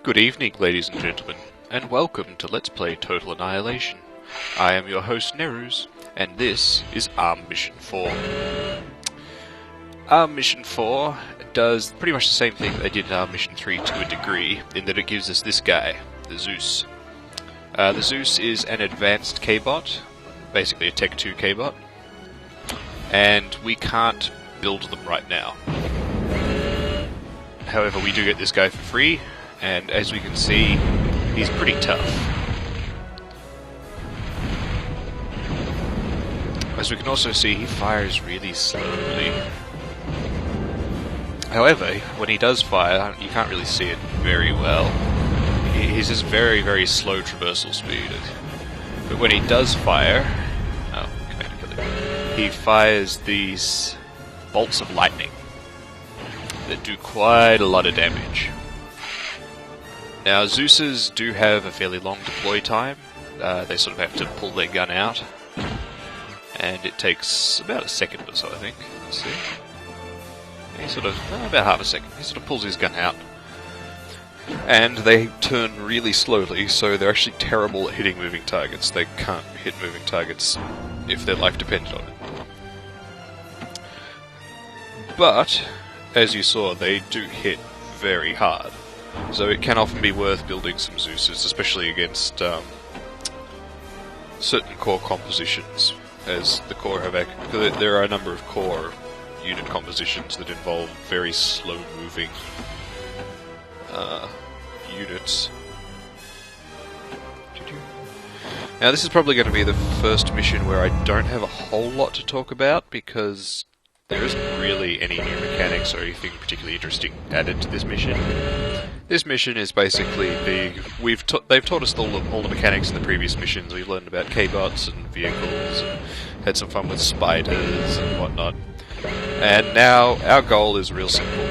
Good evening, ladies and gentlemen, and welcome to Let's Play Total Annihilation. I am your host, Neruz, and this is ARM Mission 4. ARM Mission 4 does pretty much the same thing they did in ARM Mission 3 to a degree, in that it gives us this guy, the Zeus. The Zeus is an advanced K-bot, basically a Tech 2 K-bot, and we can't build them right now. However, we do get this guy for free, and as we can see, he's pretty tough. As we can also see, he fires really slowly. However, when he does fire, you can't really see it very well. He's just very, very slow traversal speed. But when he does fire... oh, he fires these bolts of lightning that do quite a lot of damage. Now, Zeus's do have a fairly long deploy time. They sort of have to pull their gun out, and it takes about a second or so, I think. Let's see. He sort of, about half a second. He sort of pulls his gun out, and they turn really slowly, so they're actually terrible at hitting moving targets. They can't hit moving targets if their life depended on it. But, as you saw, they do hit very hard. So it can often be worth building some Zeuses, especially against certain core compositions, as the core have... there are a number of core unit compositions that involve very slow-moving units. Now this is probably going to be the first mission where I don't have a whole lot to talk about, because there isn't really any new mechanics or anything particularly interesting added to this mission. This mission is basically they've taught us all the mechanics in the previous missions. We've learned about K-bots and vehicles, and had some fun with spiders and whatnot. And now our goal is real simple.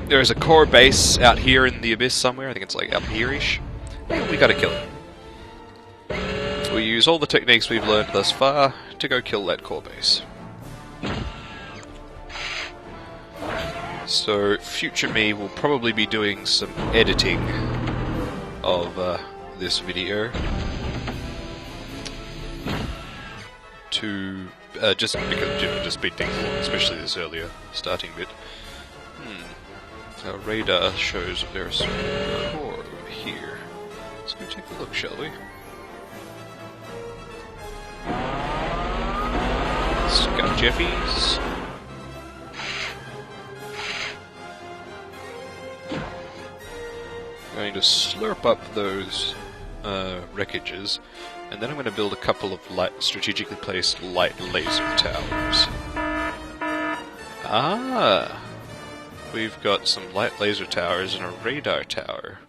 There is a core base out here in the abyss somewhere. I think it's like up here-ish. And we gotta kill it. We use all the techniques we've learned thus far to go kill that core base. So, future me will probably be doing some editing of this video to just because to speed things along, especially this earlier starting bit. Our radar shows there's a core over here. Let's go take a look, shall we? Scout Jeffies. I'm going to slurp up those wreckages, and then I'm going to build a couple of strategically placed light laser towers. Ah! We've got some light laser towers and a radar tower.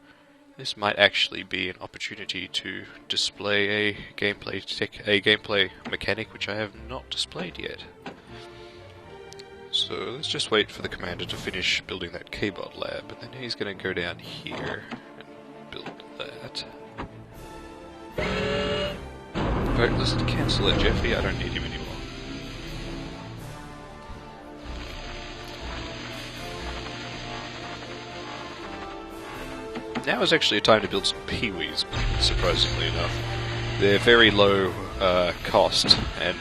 This might actually be an opportunity to display a gameplay mechanic which I have not displayed yet. So let's just wait for the commander to finish building that K-bot lab, and then he's going to go down here and build that. Alright, let's cancel it, Jeffy. I don't need him anymore. Now is actually a time to build some Peewees, surprisingly enough. They're very low cost, and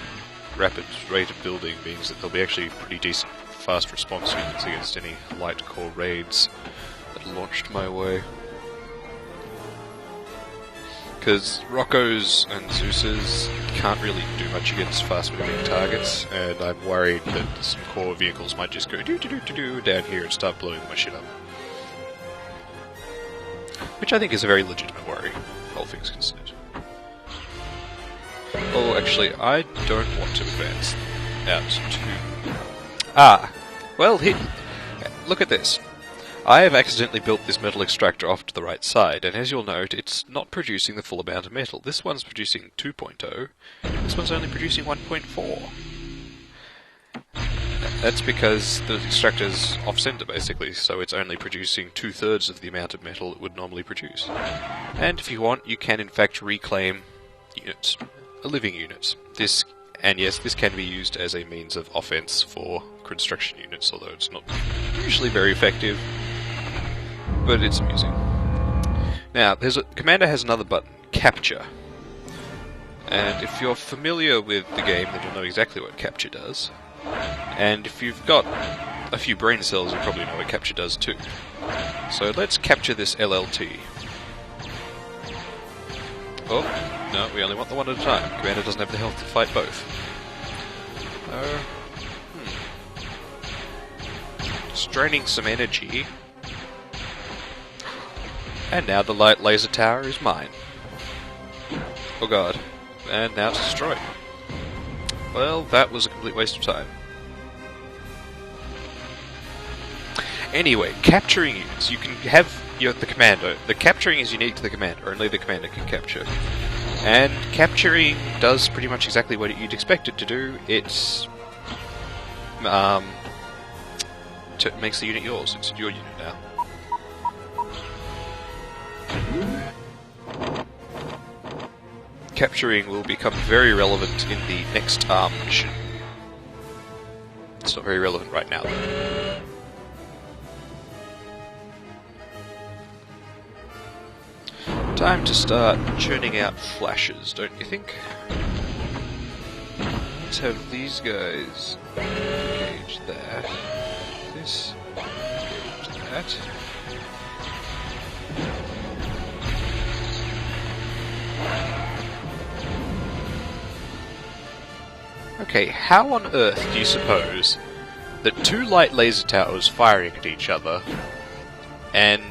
rapid rate of building means that they'll be actually pretty decent fast response units against any light core raids that launched my way. Because Roccos and Zeus's can't really do much against fast moving targets, and I'm worried that some core vehicles might just go do down here and start blowing my shit up. Which I think is a very legitimate worry, all things considered. Oh, actually, I don't want to advance out to... well, look at this. I have accidentally built this metal extractor off to the right side, and as you'll note, it's not producing the full amount of metal. This one's producing 2.0, this one's only producing 1.4. That's because the extractor's off-center, basically, so it's only producing 2/3 of the amount of metal it would normally produce. And if you want, you can in fact reclaim units. Living units. And yes, this can be used as a means of offense for construction units, although it's not usually very effective, but it's amusing. Now, Commander has another button, Capture. And if you're familiar with the game, then you'll know exactly what Capture does. And if you've got a few brain cells, you probably know what Capture does too. So let's capture this LLT. Oh, no, we only want the one at a time. Commander doesn't have the health to fight both. Straining some energy. And now the light laser tower is mine. Oh god. And now it's destroyed. Well, that was a complete waste of time. Anyway, capturing is, you can have the commander. The capturing is unique to the commander. Only the commander can capture. And capturing does pretty much exactly what you'd expect it to do. It's makes the unit yours. It's your unit now. Capturing will become very relevant in the next ARM mission. It's not very relevant right now, though. Time to start churning out flashes, don't you think? Let's have these guys engage that. This engage that. Okay, how on earth do you suppose that two light laser towers firing at each other, and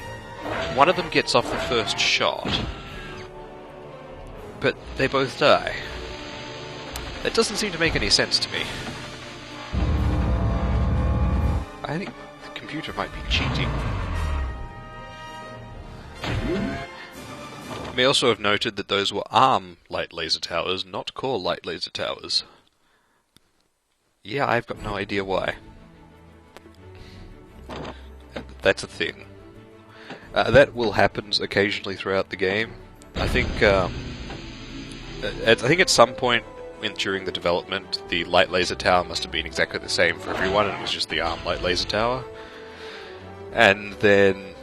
one of them gets off the first shot, but they both die? That doesn't seem to make any sense to me. I think the computer might be cheating. You may also have noted that those were ARM light laser towers, not core light laser towers. Yeah, I've got no idea why. That's a thing. That will happen occasionally throughout the game. I think at some point during the development, the light laser tower must have been exactly the same for everyone, and it was just the ARM light laser tower. And then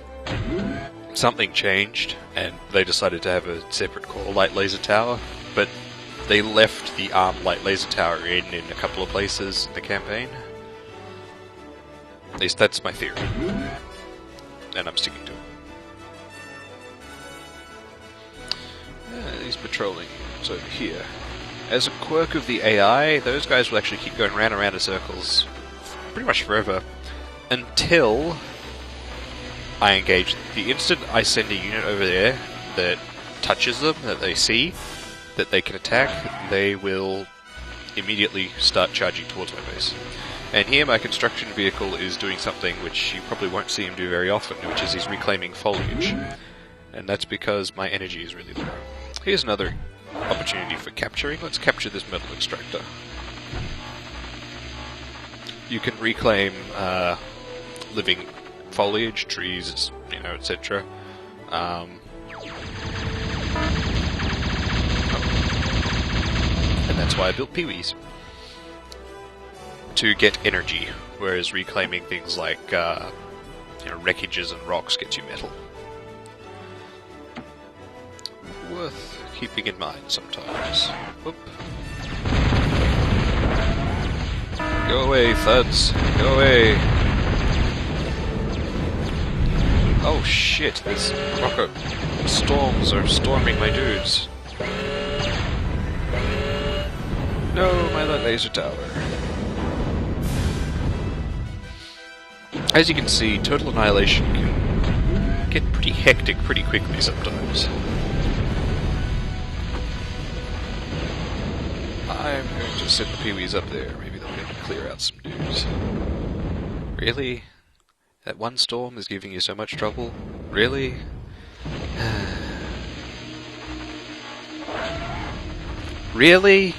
something changed, and they decided to have a separate core light laser tower, but they left the ARM light laser tower in a couple of places in the campaign. At least that's my theory. And I'm sticking to it. He's patrolling. So here. As a quirk of the AI, those guys will actually keep going round and round in circles pretty much forever. Until I engage them. The instant I send a unit over there that touches them, that they see, that they can attack, they will immediately start charging towards my base. And here my construction vehicle is doing something which you probably won't see him do very often, which is he's reclaiming foliage. And that's because my energy is really low. Here's another opportunity for capturing. Let's capture this metal extractor. You can reclaim living foliage, trees, etc. And that's why I built peewees. To get energy, whereas reclaiming things like wreckages and rocks gets you metal. Worth keeping in mind sometimes. Whoop. Go away, thuds. Go away. Oh shit, these rocket storms are storming my dudes. No, my laser tower. As you can see, Total Annihilation can get pretty hectic pretty quickly sometimes. I'm going to send the peewees up there. Maybe they'll be able to clear out some dudes. Really? That one storm is giving you so much trouble? Really? Really?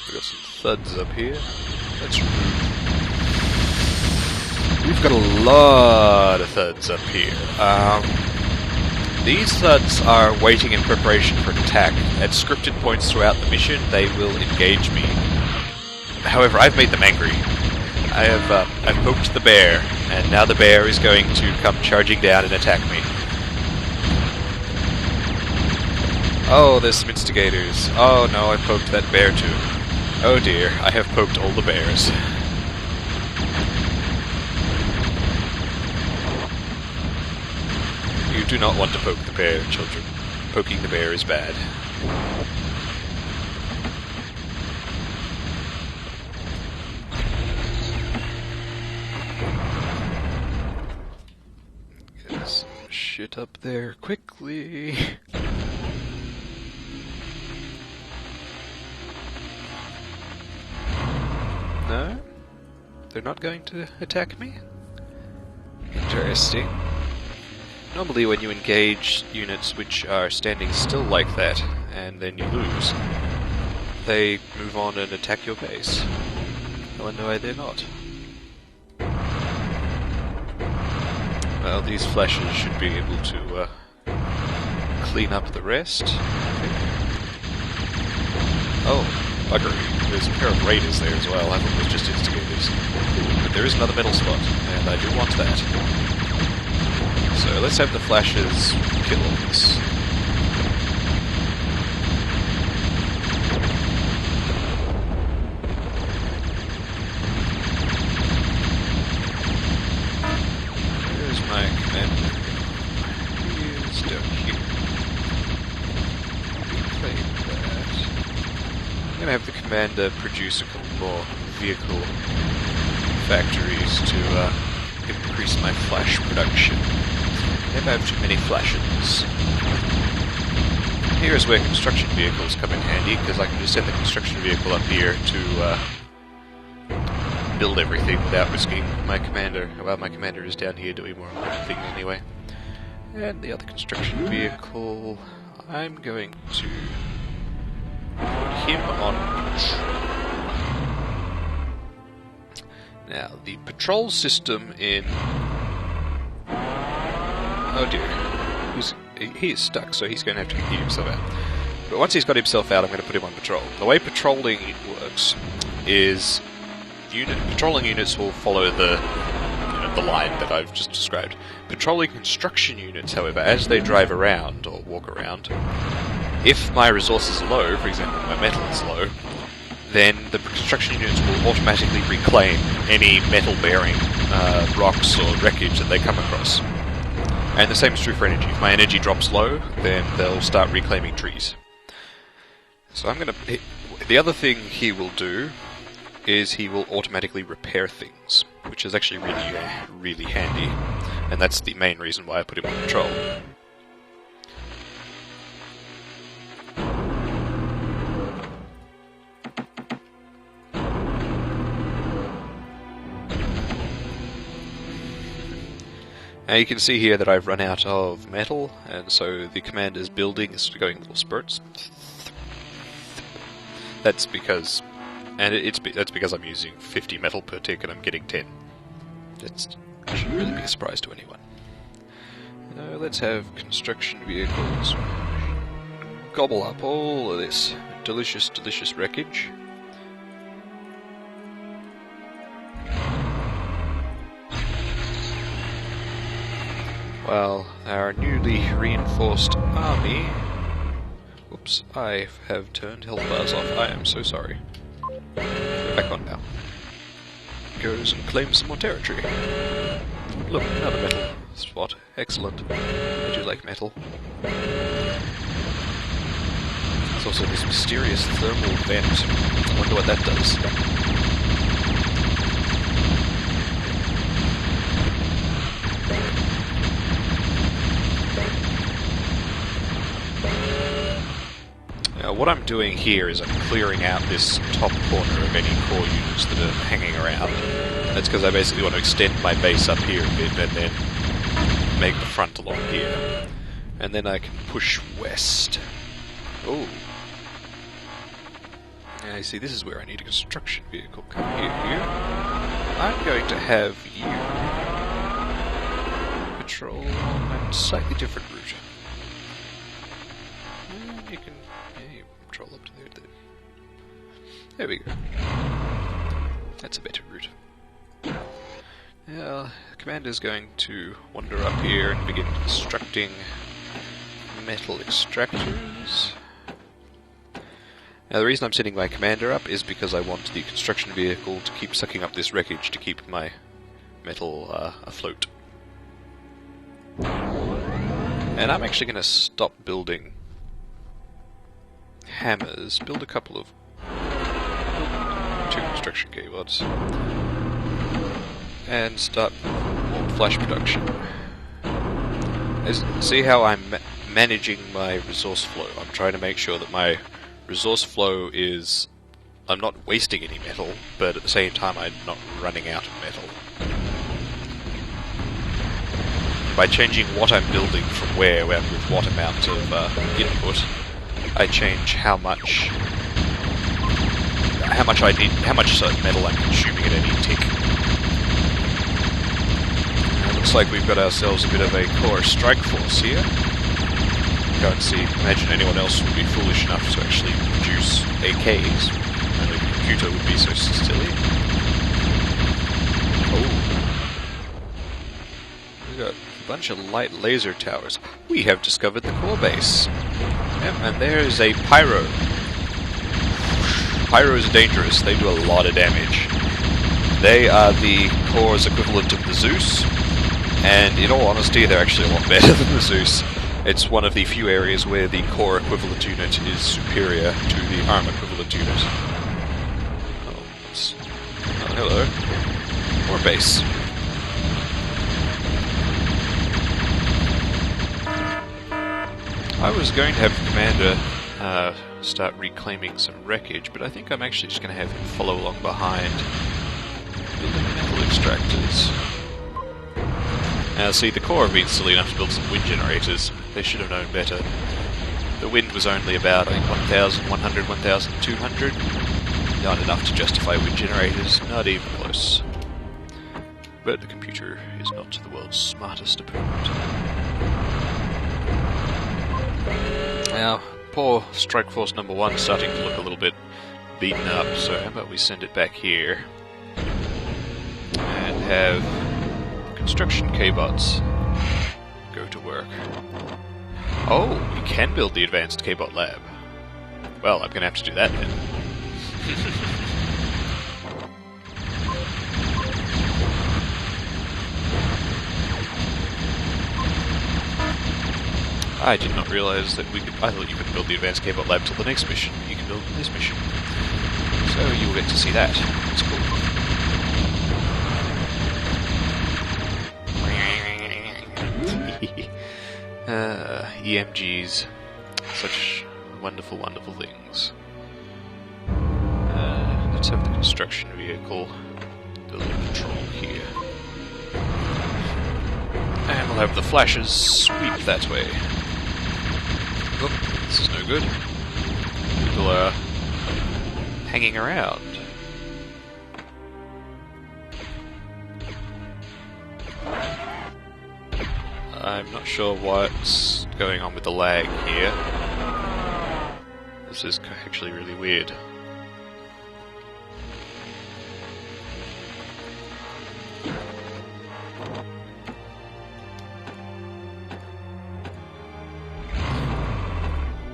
We've got some thuds up here. Let's remove. We've got a lot of thuds up here. These thuds are waiting in preparation for an attack. At scripted points throughout the mission, they will engage me. However, I've made them angry. I've poked the bear, and now the bear is going to come charging down and attack me. Oh, there's some instigators. Oh no, I poked that bear too. Oh dear, I have poked all the bears. You do not want to poke the bear, children. Poking the bear is bad. Get some shit up there quickly. No? They're not going to attack me? Interesting. Normally when you engage units which are standing still like that, and then you lose, they move on and attack your base. I wonder why they're not. Well, these flashes should be able to clean up the rest. Oh, buggery. There's a pair of raiders there as well. I thought it was just instigators. But there is another metal spot, and I do want that. So let's have the flashes kill all this. Where's my commander? He is down here. Reclaim that. I'm gonna have the commander produce a couple more vehicle factories to increase my flash production. Never have too many flashes. Here's where construction vehicles come in handy, because I can just send the construction vehicle up here to build everything without risking my commander. Well, my commander is down here doing more important things anyway. And the other construction vehicle, I'm going to put him on patrol. Now, the patrol system in... Oh dear. He is stuck, so he's going to have to get himself out. But once he's got himself out, I'm going to put him on patrol. The way patrolling works is patrolling units will follow the line that I've just described. Patrolling construction units, however, as they drive around or walk around, if my resources are low, for example, my metal is low, then the construction units will automatically reclaim any metal-bearing rocks or wreckage that they come across. And the same is true for energy. If my energy drops low, then they'll start reclaiming trees. So I'm going to... The other thing he will do is he will automatically repair things, which is actually really handy. And that's the main reason why I put him on patrol. Now you can see here that I've run out of metal, and so the commander's building is going in little spurts. That's because, that's because I'm using 50 metal per tick and I'm getting 10. That shouldn't really be a surprise to anyone. Now let's have construction vehicles gobble up all of this delicious, delicious wreckage. While our newly reinforced army... Whoops, I have turned health bars off. I am so sorry. Back on now. Goes and claims some more territory. Look, another metal spot. Excellent. I do like metal. There's also this mysterious thermal vent. I wonder what that does. What I'm doing here is I'm clearing out this top corner of any core units that are hanging around. That's because I basically want to extend my base up here a bit and then make the front along here. And then I can push west. Oh. Yeah, you see, this is where I need a construction vehicle. Come here, you. I'm going to have you patrol on a slightly different route. you can... Yeah, you control up to there. There we go. That's a better route. Now, Commander's going to wander up here and begin constructing metal extractors. Now the reason I'm setting my Commander up is because I want the construction vehicle to keep sucking up this wreckage to keep my metal afloat. And I'm actually going to stop building hammers, build a couple of... two construction keyboards, and start more flash production. See how I'm managing my resource flow? I'm trying to make sure that my resource flow is... I'm not wasting any metal, but at the same time I'm not running out of metal. By changing what I'm building from where with what amount of input, I change how much I need, how much metal I'm consuming at any tick. Looks like we've got ourselves a bit of a core strike force here. Can't see, imagine anyone else would be foolish enough to actually produce AKs. Only the computer would be so silly. Oh. We've got a bunch of light laser towers. We have discovered the core base. Yep, and there's a pyro. Pyros are dangerous, they do a lot of damage. They are the core's equivalent of the Zeus, and in all honesty they're actually a lot better than the Zeus. It's one of the few areas where the core equivalent unit is superior to the arm equivalent unit. Oh, hello. More base. I was going to have Commander start reclaiming some wreckage, but I think I'm actually just going to have him follow along behind, building metal extractors. Now see, the core have been silly enough to build some wind generators. They should have known better. The wind was only about, I think, 1,100, 1,200. Not enough to justify wind generators, not even close. But the computer is not the world's smartest opponent. Now, poor Strike Force number 1 starting to look a little bit beaten up, so how about we send it back here and have construction K-bots go to work. Oh, we can build the advanced K-bot lab. Well, I'm gonna have to do that then. I did not realize that we could... I thought you could build the advanced K-bot lab till the next mission. You can build this mission. So you will get to see that. It's cool. EMGs. Such wonderful, wonderful things. Let's have the construction vehicle do a little control here. And we'll have the flashes sweep that way. Oh, this is no good. People are hanging around. I'm not sure what's going on with the lag here. This is actually really weird.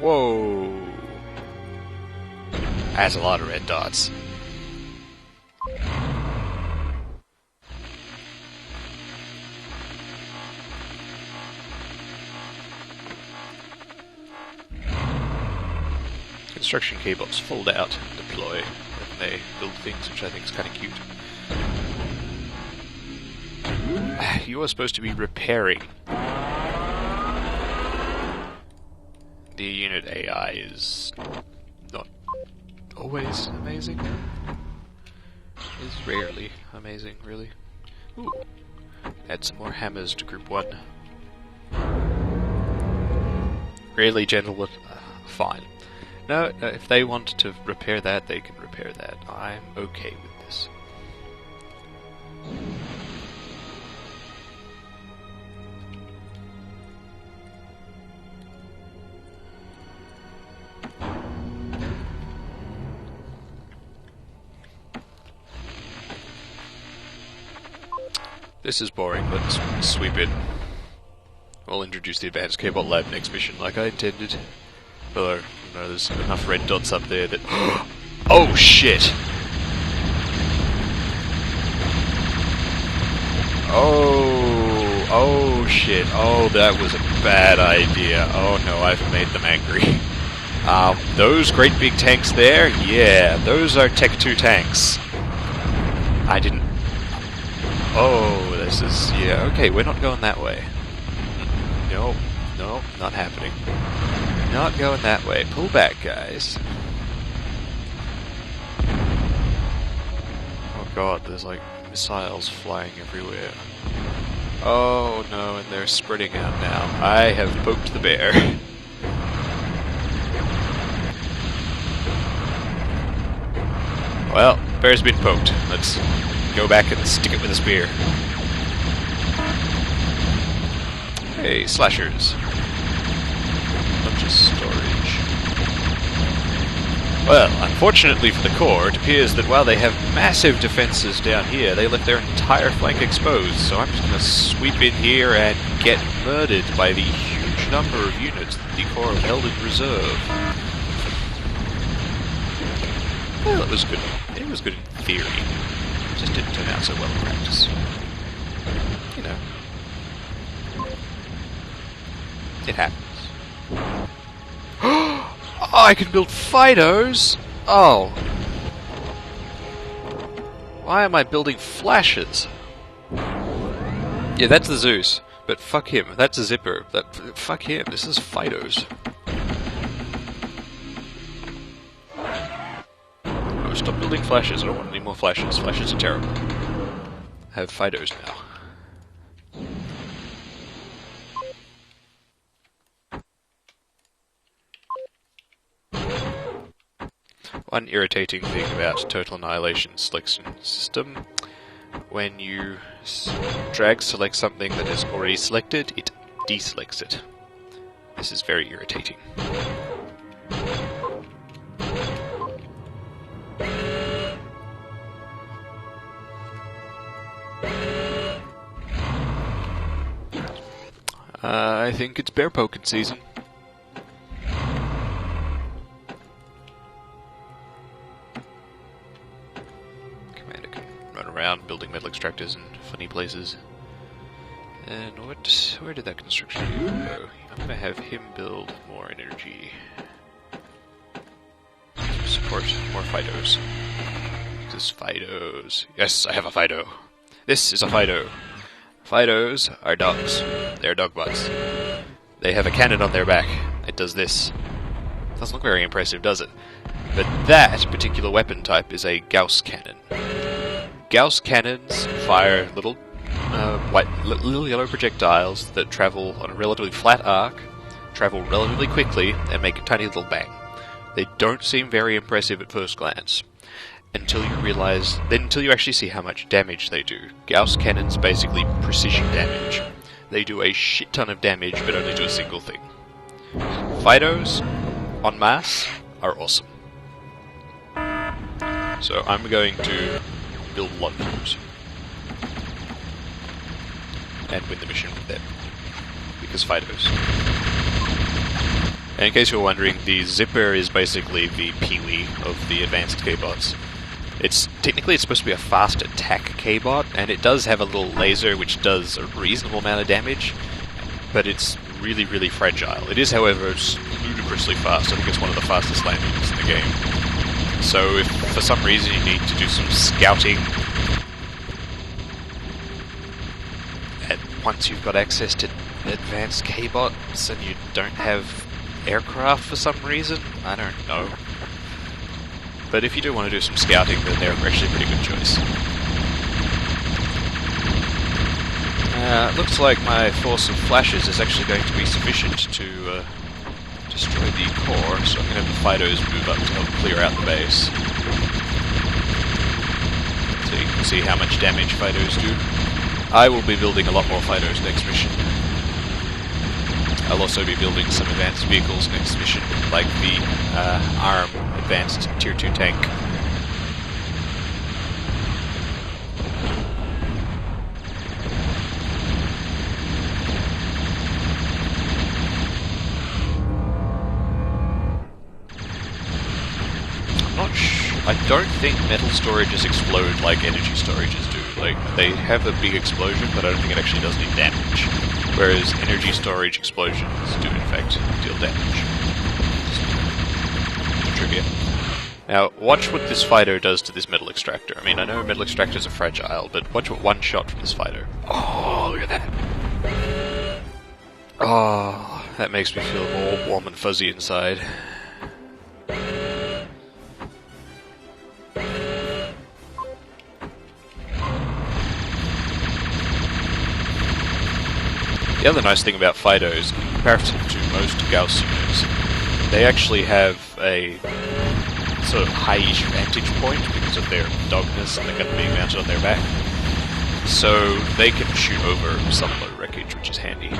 Whoa! That's a lot of red dots. Construction K-bots fold out and deploy when they build things, which I think is kind of cute. You are supposed to be repairing. The unit AI is not always amazing. It's rarely amazing, really. Ooh. Add some more hammers to Group 1. Really gentle with... fine. No, if they want to repair that, they can repair that. I'm okay with this. This is boring, let's sweep in. We'll introduce the Advanced K-Bot Lab next mission like I intended. Although, no, there's enough red dots up there that... Oh shit! Oh shit, oh that was a bad idea. Oh no, I've made them angry. Those great big tanks there, yeah, those are Tech 2 tanks. I didn't... Oh, this is... yeah, okay, we're not going that way. No, no, not happening. Not going that way. Pull back, guys. Oh god, there's like missiles flying everywhere. Oh no, and they're spreading out now. I have poked the bear. Well, bear's been poked. Let's go back and stick it with a spear. Hey, slashers. Bunch of storage. Well, unfortunately for the core, it appears that while they have massive defenses down here, they left their entire flank exposed, so I'm just going to sweep in here and get murdered by the huge number of units that the core have held in reserve. Well, it was good. It was good in theory. It just didn't turn out so well in practice. You know. It happens. Oh, I can build Fidos! Oh. Why am I building flashes? Yeah, that's the Zeus. But fuck him. That's a Zipper. Fuck him. This is Fidos. Oh, stop building flashes. I don't want any more flashes. Flashes are terrible. I have Fidos now. One irritating thing about Total Annihilation's selection system, when you drag select something that is already selected, it deselects it. This is very irritating. I think it's bear poking season. Around building metal extractors in funny places. And where did that construction go? I'm gonna have him build more energy. Support more Fidos. This is Fidos. Yes, I have a Fido. This is a Fido. Fidos are dogs. They're dog bots. They have a cannon on their back. It does this. Doesn't look very impressive, does it? But that particular weapon type is a Gauss cannon. Gauss cannons fire little little yellow projectiles that travel on a relatively flat arc, travel relatively quickly, and make a tiny little bang. They don't seem very impressive at first glance, until you actually see how much damage they do. Gauss cannons basically precision damage. They do a shit ton of damage, but only do a single thing. Fidos, en masse, are awesome. So I'm going to build a lot of those. And win the mission with them. Because Fidos. And in case you're wondering, the Zipper is basically the Pee-wee of the advanced K-bots. Technically it's supposed to be a fast attack K-bot, and it does have a little laser which does a reasonable amount of damage, but it's really, really fragile. It is, however, ludicrously fast. I think it's one of the fastest landings in the game. So if for some reason you need to do some scouting, and once you've got access to advanced K-bots and you don't have aircraft for some reason, I don't know. But if you do want to do some scouting, then they're actually a pretty good choice. It looks like my force of flashes is actually going to be sufficient to destroy the core, so I'm going to have the Fidos move up to help clear out the base. So you can see how much damage Fidos do. I will be building a lot more Fidos next mission. I'll also be building some advanced vehicles next mission, like the ARM advanced Tier 2 tank. I don't think metal storages explode like energy storages do. Like, they have a big explosion, but I don't think it actually does any damage. Whereas energy storage explosions do, in fact, deal damage. Trivia. Now, watch what this Fido does to this metal extractor. I mean, I know metal extractors are fragile, but watch what one shot from this Fido. Oh, look at that. Oh, that makes me feel more warm and fuzzy inside. The other nice thing about Fidos, in comparison to most Gauss units, they actually have a sort of high-ish vantage point because of their dogness and the gun being mounted on their back. So they can shoot over some low wreckage, which is handy.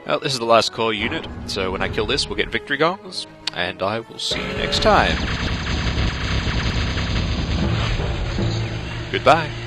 Well, this is the last core unit, so when I kill this we'll get victory gongs, and I will see you next time. Goodbye.